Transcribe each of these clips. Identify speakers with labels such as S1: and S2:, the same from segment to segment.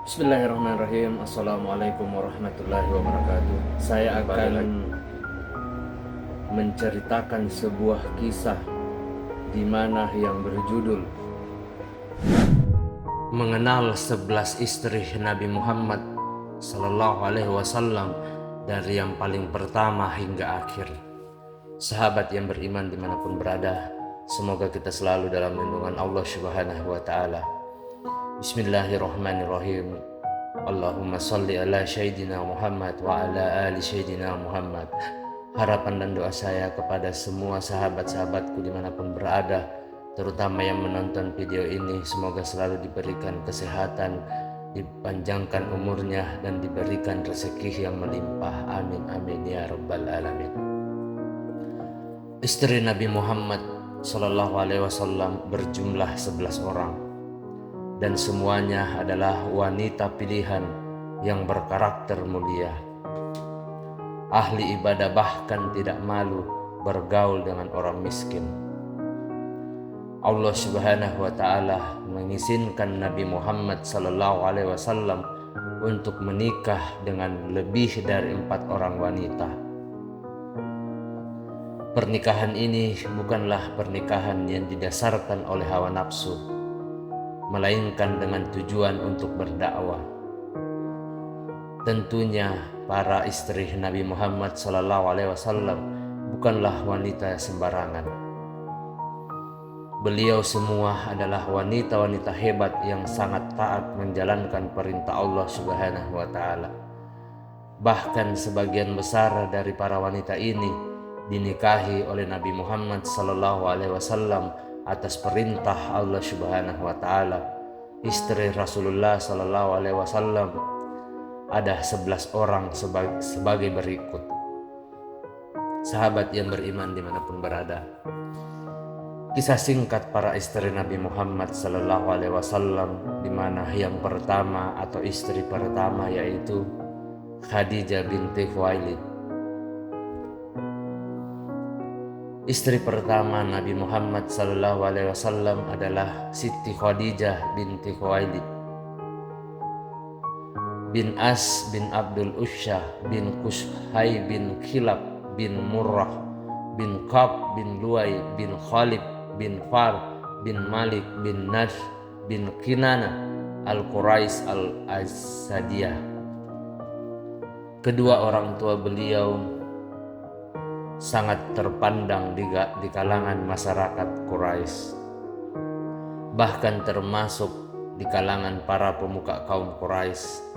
S1: Bismillahirrahmanirrahim. Assalamualaikum warahmatullahi wabarakatuh. Saya akan menceritakan sebuah kisah di mana yang berjudul Mengenal 11 istri Nabi Muhammad Sallallahu Alaihi Wasallam dari yang paling pertama hingga akhir. Sahabat yang beriman dimanapun berada, semoga kita selalu dalam lindungan Allah Subhanahu wa Ta'ala. Bismillahirrahmanirrahim. Allahumma salli ala Sayyidina Muhammad wa ala ali Sayyidina Muhammad. Harapan dan doa saya kepada semua sahabat-sahabatku dimanapun berada, terutama yang menonton video ini, semoga selalu diberikan kesehatan, dipanjangkan umurnya, dan diberikan rezeki yang melimpah. Amin amin ya rabbal alamin. Istri Nabi Muhammad Sallallahu Alaihi Wasallam berjumlah 11 orang, dan semuanya adalah wanita pilihan yang berkarakter mulia, ahli ibadah, bahkan tidak malu bergaul dengan orang miskin. Allah Subhanahu wa Ta'ala mengizinkan Nabi Muhammad Sallallahu Alaihi Wasallam untuk menikah dengan lebih dari 4 orang wanita. Pernikahan ini bukanlah pernikahan yang didasarkan oleh hawa nafsu, melainkan dengan tujuan untuk berdakwah. Tentunya para istri Nabi Muhammad Sallallahu Alaihi Wasallam bukanlah wanita sembarangan. Beliau semua adalah wanita-wanita hebat yang sangat taat menjalankan perintah Allah Subhanahu wa Ta'ala. Bahkan sebagian besar dari para wanita ini dinikahi oleh Nabi Muhammad Sallallahu Alaihi Wasallam atas perintah Allah Subhanahu wa Ta'ala. Istri Rasulullah Sallallahu Alaihi Wasallam ada 11 orang sebagai berikut. Sahabat yang beriman dimanapun berada, kisah singkat para istri Nabi Muhammad Sallallahu Alaihi Wasallam, di mana yang pertama atau istri pertama yaitu Khadijah binti Khuwailid. Istri pertama Nabi Muhammad Sallallahu Alaihi Wasallam adalah Siti Khadijah binti Khuwailid bin As bin Abdul Usyah bin Kushay bin Khilab bin Murrah bin Kab bin Luay bin Khalid bin Far bin Malik bin Nash bin Kinana al-Quraish al-Asadiyah. Kedua orang tua beliau sangat terpandang di kalangan masyarakat Quraisy, bahkan termasuk di kalangan para pemuka kaum Quraisy.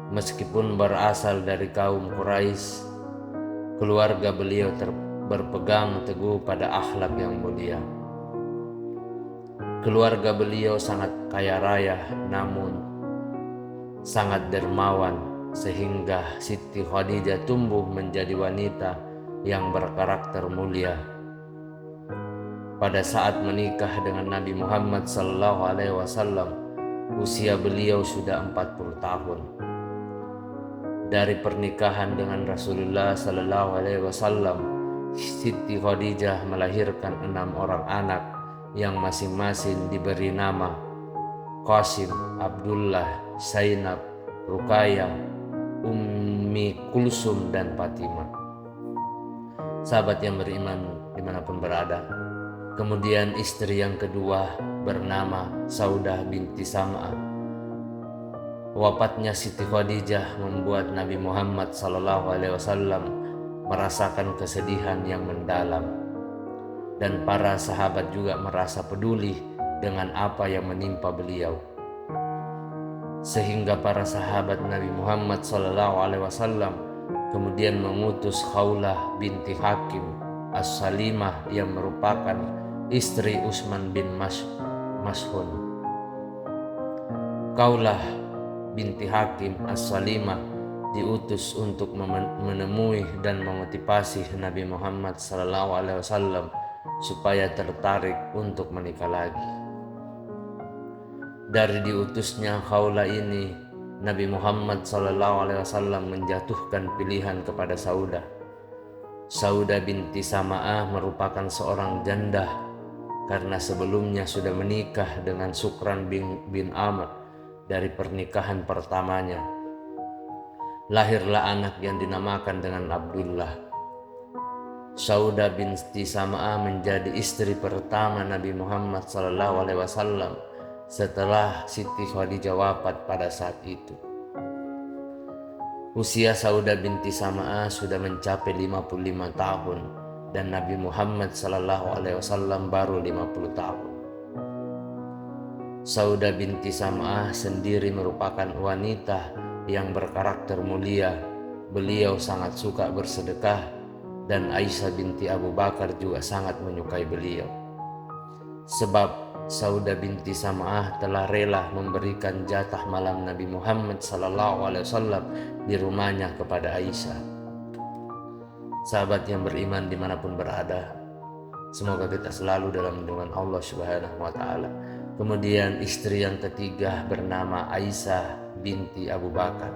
S1: Meskipun berasal dari kaum Quraisy, keluarga beliau berpegang teguh pada akhlak yang mulia. Keluarga beliau sangat kaya raya, namun sangat dermawan, sehingga Siti Khadijah tumbuh menjadi wanita yang berkarakter mulia. Pada saat menikah dengan Nabi Muhammad Sallallahu Alaihi Wasallam, usia beliau sudah 40 tahun. Dari pernikahan dengan Rasulullah Sallallahu Alaihi Wasallam, Siti Khadijah melahirkan 6 orang anak yang masing-masing diberi nama Qasim, Abdullah, Zainab, Ruqayyah, Ummi Kulsum, dan Fatimah. Sahabat yang beriman dimanapun berada, kemudian istri yang kedua bernama Saudah binti Sam'ah. Wafatnya Siti Khadijah membuat Nabi Muhammad Sallallahu Alaihi Wasallam merasakan kesedihan yang mendalam, dan para sahabat juga merasa peduli dengan apa yang menimpa beliau, sehingga para sahabat Nabi Muhammad Sallallahu Alaihi Wasallam kemudian mengutus Khawlah binti Hakim As-Salimah yang merupakan istri Utsman bin Mas'un. Khawlah binti Hakim As-Salimah diutus untuk menemui dan memotivasi Nabi Muhammad Sallallahu Alaihi Wasallam supaya tertarik untuk menikah lagi. Dari diutusnya Khawlah ini, Nabi Muhammad SAW menjatuhkan pilihan kepada Saudah. Saudah binti Sama'ah merupakan seorang janda karena sebelumnya sudah menikah dengan Sukran bin Amr dari pernikahan pertamanya. Lahirlah anak yang dinamakan dengan Abdullah. Saudah binti Sam'ah menjadi istri pertama Nabi Muhammad SAW setelah Siti Khadijah wafat pada saat itu. Usia Saudah binti Sam'ah sudah mencapai 55 tahun dan Nabi Muhammad SAW baru 50 tahun. Saudah binti Sam'ah sendiri merupakan wanita yang berkarakter mulia. Beliau sangat suka bersedekah dan Aisyah binti Abu Bakar juga sangat menyukai beliau. Sebab Saudah binti Sam'ah telah rela memberikan jatah malam Nabi Muhammad SAW di rumahnya kepada Aisyah. Sahabat yang beriman dimanapun berada, semoga kita selalu dalam lindungan Allah Subhanahu wa Ta'ala. Kemudian istri yang ketiga bernama Aisyah binti Abu Bakar.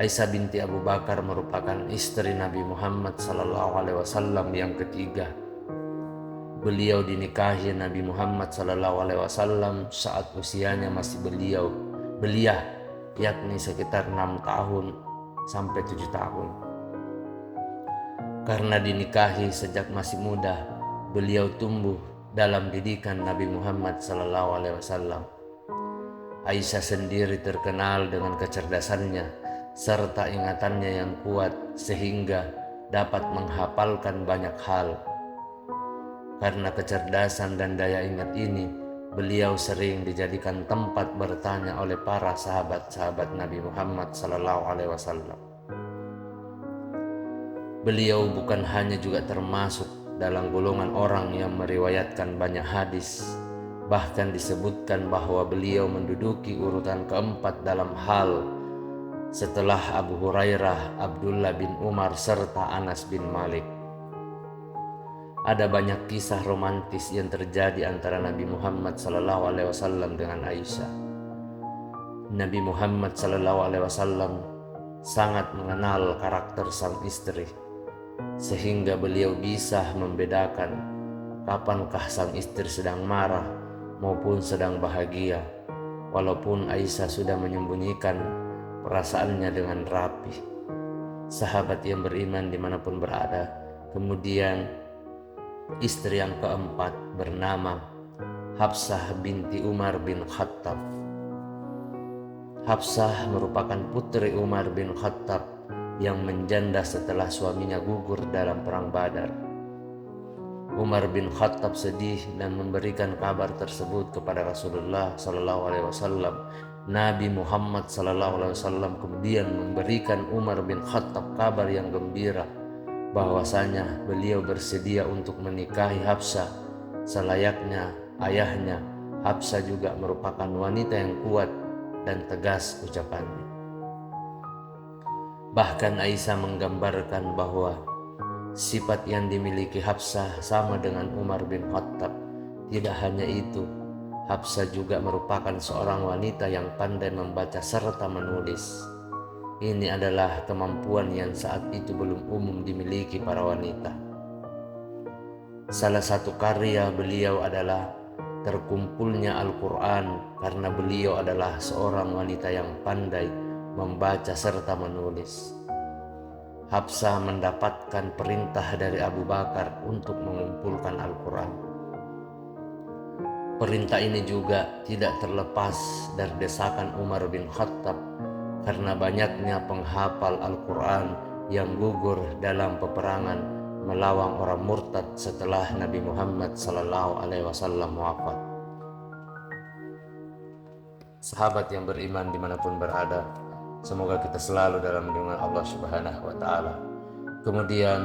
S1: Aisyah binti Abu Bakar merupakan istri Nabi Muhammad SAW yang ketiga. Beliau dinikahi Nabi Muhammad SAW saat usianya masih belia, yakni sekitar 6 tahun sampai 7 tahun. Karena dinikahi sejak masih muda, beliau tumbuh dalam didikan Nabi Muhammad SAW. Aisyah sendiri terkenal dengan kecerdasannya serta ingatannya yang kuat sehingga dapat menghafalkan banyak hal. Karena kecerdasan dan daya ingat ini, beliau sering dijadikan tempat bertanya oleh para sahabat-sahabat Nabi Muhammad SAW. Beliau bukan hanya juga termasuk dalam golongan orang yang meriwayatkan banyak hadis, bahkan disebutkan bahwa beliau menduduki urutan keempat dalam hal setelah Abu Hurairah, Abdullah bin Umar, serta Anas bin Malik. Ada banyak kisah romantis yang terjadi antara Nabi Muhammad SAW dengan Aisyah. Nabi Muhammad SAW sangat mengenal karakter sang istri, sehingga beliau bisa membedakan kapankah sang istri sedang marah maupun sedang bahagia, walaupun Aisyah sudah menyembunyikan perasaannya dengan rapi. Sahabat yang beriman dimanapun berada. Kemudian istri yang keempat bernama Hafsah binti Umar bin Khattab. Hafsah merupakan putri Umar bin Khattab yang menjanda setelah suaminya gugur dalam perang Badar. Umar bin Khattab sedih dan memberikan kabar tersebut kepada Rasulullah SAW. Nabi Muhammad SAW kemudian memberikan Umar bin Khattab kabar yang gembira bahwasanya beliau bersedia untuk menikahi Hafsah selayaknya ayahnya. Hafsah juga merupakan wanita yang kuat dan tegas ucapannya. Bahkan Aisyah menggambarkan bahwa sifat yang dimiliki Hafsah sama dengan Umar bin Khattab. Tidak hanya itu, Hafsah juga merupakan seorang wanita yang pandai membaca serta menulis. Ini adalah kemampuan yang saat itu belum umum dimiliki para wanita. Salah satu karya beliau adalah terkumpulnya Al-Quran, karena beliau adalah seorang wanita yang pandai membaca serta menulis. Hafsah mendapatkan perintah dari Abu Bakar untuk mengumpulkan Al-Quran. Perintah ini juga tidak terlepas dari desakan Umar bin Khattab karena banyaknya penghafal Al-Quran yang gugur dalam peperangan melawan orang murtad setelah Nabi Muhammad SAW wafat. Sahabat yang beriman dimanapun berada, semoga kita selalu dalam lindungan Allah Subhanahu wa Ta'ala. Kemudian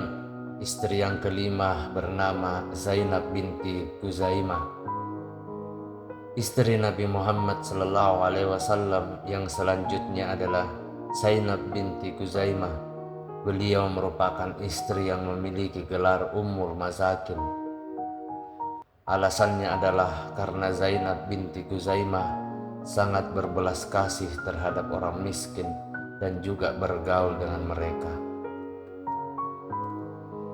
S1: istri yang kelima bernama Zainab binti Kuzaimah. Istri Nabi Muhammad SAW yang selanjutnya adalah Zainab binti Kuzaimah. Beliau merupakan istri yang memiliki gelar Ummul Masakin. Alasannya adalah karena Zainab binti Kuzaimah sangat berbelas kasih terhadap orang miskin dan juga bergaul dengan mereka.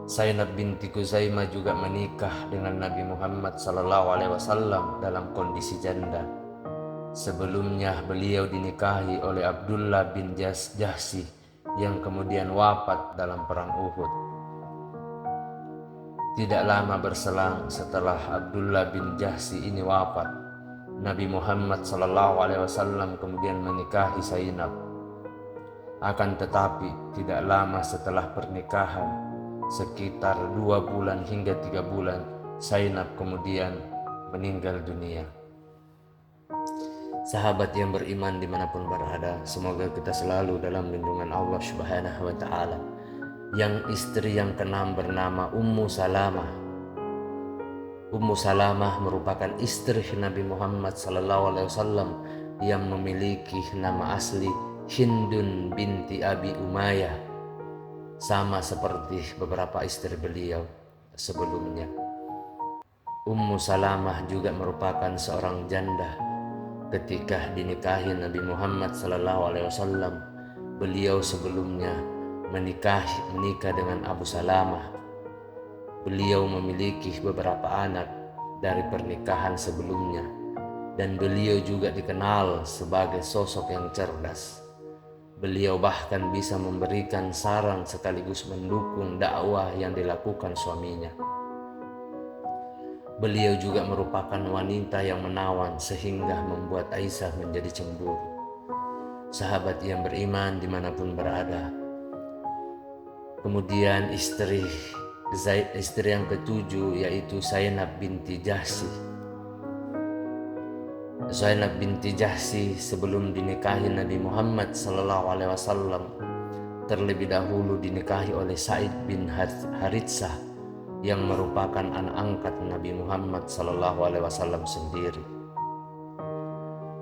S1: Zainab binti Kuzaimah juga menikah dengan Nabi Muhammad SAW dalam kondisi janda. Sebelumnya beliau dinikahi oleh Abdullah bin Jahsi yang kemudian wafat dalam perang Uhud. Tidak lama berselang setelah Abdullah bin Jahsi ini wafat, Nabi Muhammad SAW kemudian menikahi Zainab. Akan tetapi tidak lama setelah pernikahan, sekitar 2 bulan hingga 3 bulan, Zainab kemudian meninggal dunia. Sahabat yang beriman dimanapun berada, semoga kita selalu dalam lindungan Allah Subhanahu wa Ta'ala. Yang istri yang keenam bernama Ummu Salamah. Ummu Salamah merupakan istri Nabi Muhammad SAW yang memiliki nama asli Hindun binti Abi Umayyah, sama seperti beberapa istri beliau sebelumnya. Ummu Salamah juga merupakan seorang janda. Ketika dinikahi Nabi Muhammad SAW, beliau sebelumnya menikah dengan Abu Salamah. Beliau memiliki beberapa anak dari pernikahan sebelumnya, dan beliau juga dikenal sebagai sosok yang cerdas. Beliau bahkan bisa memberikan saran sekaligus mendukung dakwah yang dilakukan suaminya. Beliau juga merupakan wanita yang menawan sehingga membuat Aisyah menjadi cemburu. Sahabat yang beriman dimanapun berada. Kemudian istri yang ketujuh yaitu Zainab binti Jahsi. Zainab binti Jahsi sebelum dinikahi Nabi Muhammad SAW terlebih dahulu dinikahi oleh Sa'id bin Haritsah yang merupakan anak angkat Nabi Muhammad SAW sendiri.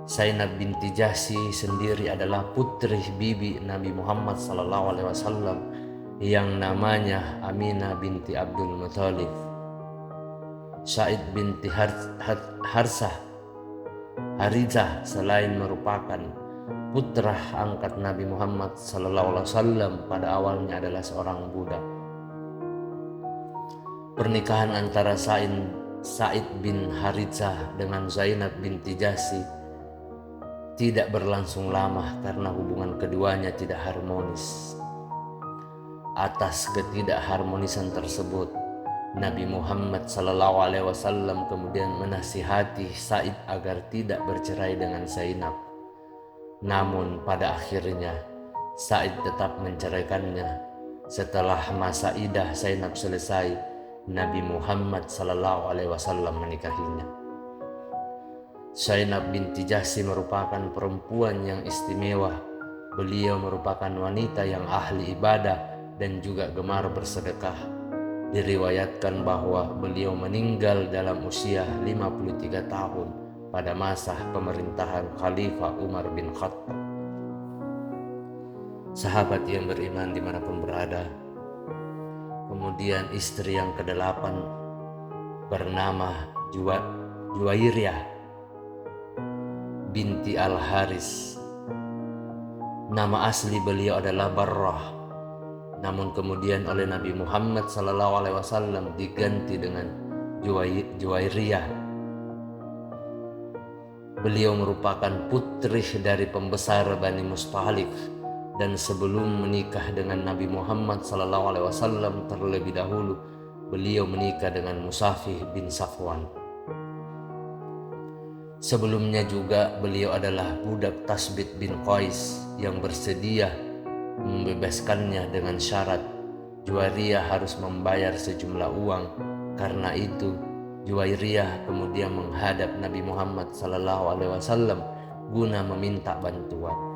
S1: Zainab binti Jahsi sendiri adalah putri bibi Nabi Muhammad SAW yang namanya Aminah binti Abdul Muthalib. Sa'id binti Haritsah selain merupakan putra angkat Nabi Muhammad SAW, pada awalnya adalah seorang budak. Pernikahan antara Sa'id bin Haritsah dengan Zainab binti Jahsi tidak berlangsung lama karena hubungan keduanya tidak harmonis. Atas ketidakharmonisan tersebut, Nabi Muhammad SAW kemudian menasihati Sa'id agar tidak bercerai dengan Zainab. Namun pada akhirnya Sa'id tetap menceraikannya. Setelah masa iddah Zainab selesai, Nabi Muhammad SAW menikahinya. Zainab binti Jahsi merupakan perempuan yang istimewa. Beliau merupakan wanita yang ahli ibadah dan juga gemar bersedekah. Diriwayatkan bahwa beliau meninggal dalam usia 53 tahun pada masa pemerintahan Khalifah Umar bin Khattab. Sahabat yang beriman dimanapun berada. Kemudian istri yang ke-8 bernama Juwairiyah binti Al-Haris. Nama asli beliau adalah Barrah, namun kemudian oleh Nabi Muhammad SAW diganti dengan Juwairiyah. Beliau merupakan putri dari pembesar Bani Mustalik, dan sebelum menikah dengan Nabi Muhammad SAW terlebih dahulu beliau menikah dengan Musafih bin Safwan. Sebelumnya juga beliau adalah budak Tasbit bin Qais yang bersedia membebaskannya dengan syarat Juwairiyah harus membayar sejumlah uang. Karena itu Juwairiyah kemudian menghadap Nabi Muhammad SAW guna meminta bantuan.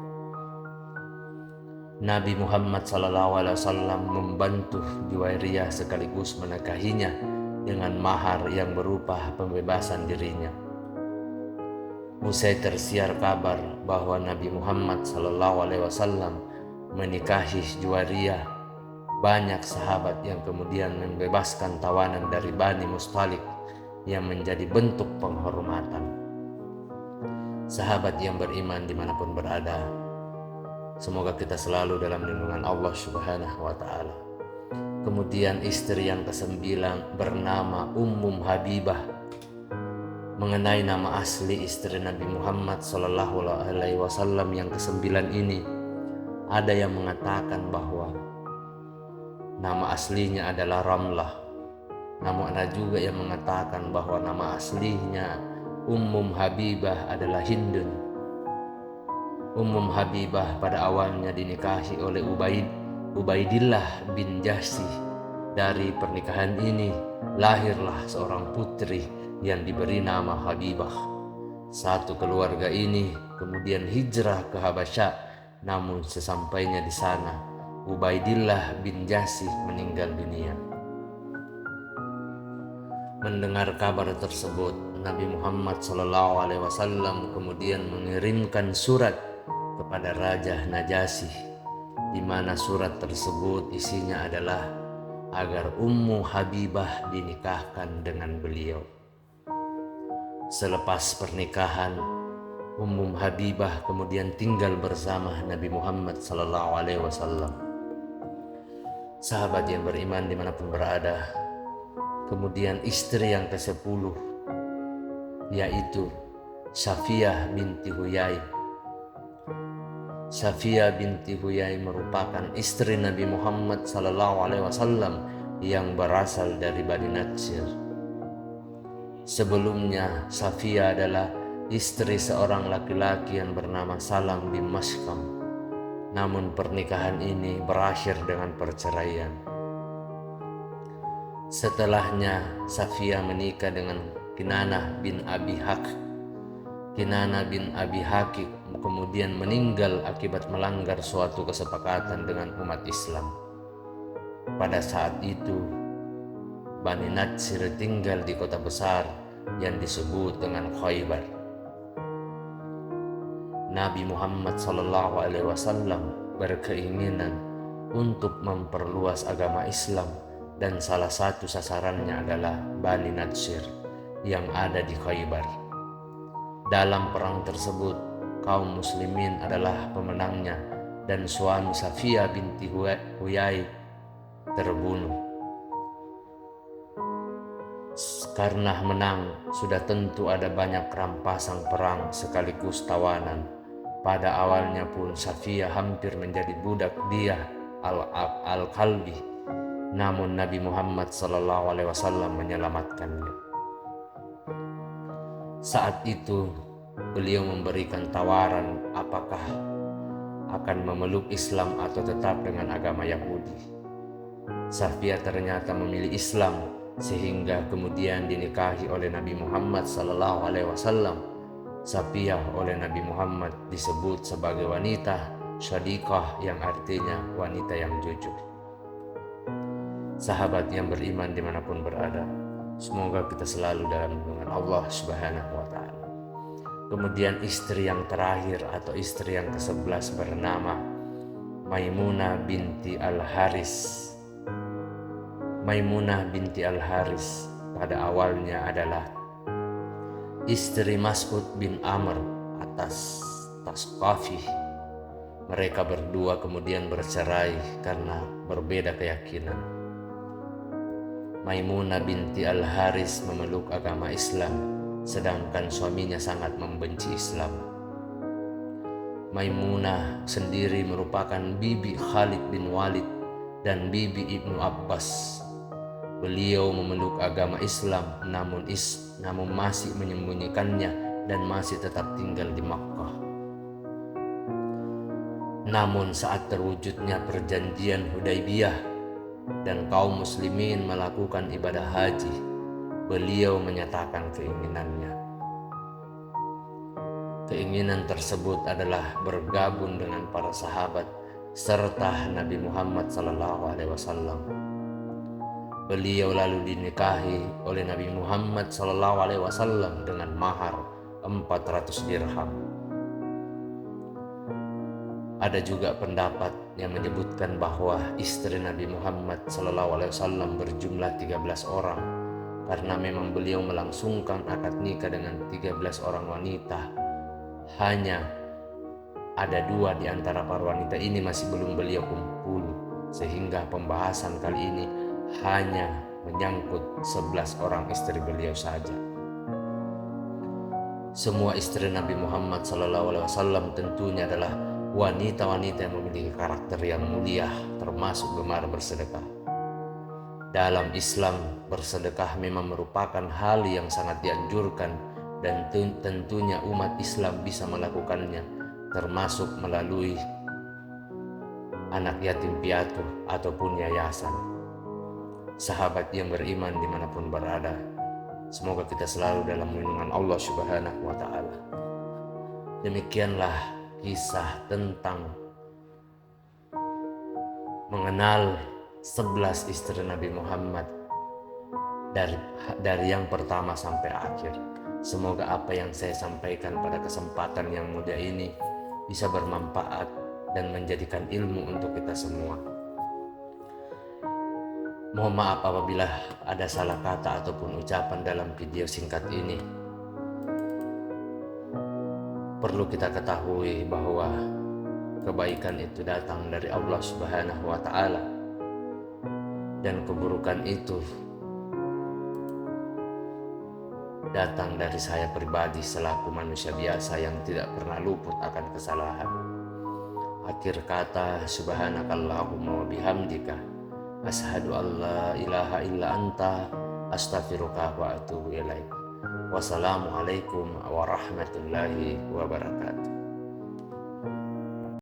S1: Nabi Muhammad SAW membantu Juwairiyah sekaligus menikahinya dengan mahar yang berupa pembebasan dirinya. Usai tersiar kabar bahwa Nabi Muhammad SAW menikahi Juwairiyah, banyak sahabat yang kemudian membebaskan tawanan dari Bani Mustalik yang menjadi bentuk penghormatan. Sahabat yang beriman dimanapun berada, semoga kita selalu dalam lindungan Allah Subhanahu wa Ta'ala. Kemudian istri yang ke-9 bernama Ummum Habibah, Mengenai nama asli istri Nabi Muhammad SAW yang ke-9 ini, ada yang mengatakan bahwa nama aslinya adalah Ramlah. Namun ada juga yang mengatakan bahwa nama aslinya Habibah adalah Hindun. Habibah pada awalnya dinikahi oleh Ubaidillah bin Jahsy. Dari pernikahan ini lahirlah seorang putri yang diberi nama Habibah. Satu keluarga ini kemudian hijrah ke Habasyah, namun sesampainya di sana Ubaidillah bin Jahsy meninggal dunia. Mendengar kabar tersebut, Nabi Muhammad SAW kemudian mengirimkan surat kepada Raja Najasyi, di mana surat tersebut isinya adalah agar Habibah dinikahkan dengan beliau. Selepas pernikahan, Habibah kemudian tinggal bersama Nabi Muhammad SAW. Sahabat yang beriman dimanapun berada, kemudian istri yang ke-10 yaitu Safiyah binti Huyai. Safiyah binti Huyai merupakan istri Nabi Muhammad SAW yang berasal dari Bani Nadsir. Sebelumnya Safiyah adalah istri seorang laki-laki yang bernama Salam bin Mashkam. Namun pernikahan ini berakhir dengan perceraian. Setelahnya Safiyah menikah dengan Kinanah bin Abi Haq. Kinanah bin Abi Haqq kemudian meninggal akibat melanggar suatu kesepakatan dengan umat Islam. Pada saat itu, Bani Nadsir tinggal di kota besar yang disebut dengan Khaybar. Nabi Muhammad SAW berkeinginan untuk memperluas agama Islam, dan salah satu sasarannya adalah Bani Nadsir yang ada di Khaybar. Dalam perang tersebut, kaum muslimin adalah pemenangnya, dan suami Safiyah binti Huyai terbunuh. Karena menang, sudah tentu ada banyak rampasan perang sekaligus tawanan. Pada awalnya pun Safiyah hampir menjadi budak Diyah al-Kalbi, namun Nabi Muhammad SAW menyelamatkannya. Saat itu beliau memberikan tawaran apakah akan memeluk Islam atau tetap dengan agama Yahudi. Safiyah ternyata memilih Islam, sehingga kemudian dinikahi oleh Nabi Muhammad SAW. Safiyah oleh Nabi Muhammad disebut sebagai wanita syadiqah, yang artinya wanita yang jujur. Sahabat yang beriman dimanapun berada, semoga kita selalu dalam lindungan Allah Subhanahu wa Ta'ala. Kemudian istri yang terakhir atau istri yang ke-11 bernama Maimunah binti Al-Haris. Maimunah binti Al-Haris pada awalnya adalah istri Mas'ud bin Amr atas Tasqafi. Mereka berdua kemudian bercerai karena berbeda keyakinan. Maimunah binti Al-Haris memeluk agama Islam, sedangkan suaminya sangat membenci Islam. Maimunah sendiri merupakan bibi Khalid bin Walid dan bibi Ibnu Abbas. Beliau memeluk agama Islam, namun masih menyembunyikannya dan masih tetap tinggal di Makkah. Namun saat terwujudnya perjanjian Hudaybiyah dan kaum muslimin melakukan ibadah haji, beliau menyatakan keinginannya. Keinginan tersebut adalah bergabung dengan para sahabat serta Nabi Muhammad SAW. Beliau lalu dinikahi oleh Nabi Muhammad SAW dengan mahar 400 dirham. Ada juga pendapat yang menyebutkan bahwa istri Nabi Muhammad SAW berjumlah 13 orang, karena memang beliau melangsungkan akad nikah dengan 13 orang wanita. Hanya ada 2 di antara para wanita ini masih belum beliau kumpul, sehingga pembahasan kali ini hanya menyangkut 11 orang istri beliau saja. Semua istri Nabi Muhammad SAW tentunya adalah wanita-wanita yang memiliki karakter yang mulia, termasuk gemar bersedekah. Dalam Islam, bersedekah memang merupakan hal yang sangat dianjurkan dan tentunya umat Islam bisa melakukannya, termasuk melalui anak yatim piatu ataupun yayasan. Sahabat yang beriman dimanapun berada, semoga kita selalu dalam lindungan Allah Subhanahu wa Ta'ala. Demikianlah kisah tentang mengenal 11 istri Nabi Muhammad dari yang pertama sampai akhir. Semoga apa yang saya sampaikan pada kesempatan yang mulia ini bisa bermanfaat dan menjadikan ilmu untuk kita semua. Mohon maaf apabila ada salah kata ataupun ucapan dalam video singkat ini. Perlu kita ketahui bahwa kebaikan itu datang dari Allah Subhanahu wa Ta'ala, dan keburukan itu datang dari saya pribadi selaku manusia biasa yang tidak pernah luput akan kesalahan. Akhir kata, subhanakallahumma wa bihamdika asyhadu an la ilaha illa anta astaghfiruka wa atubu ilaik. Wassalamualaikum warahmatullahi wabarakatuh.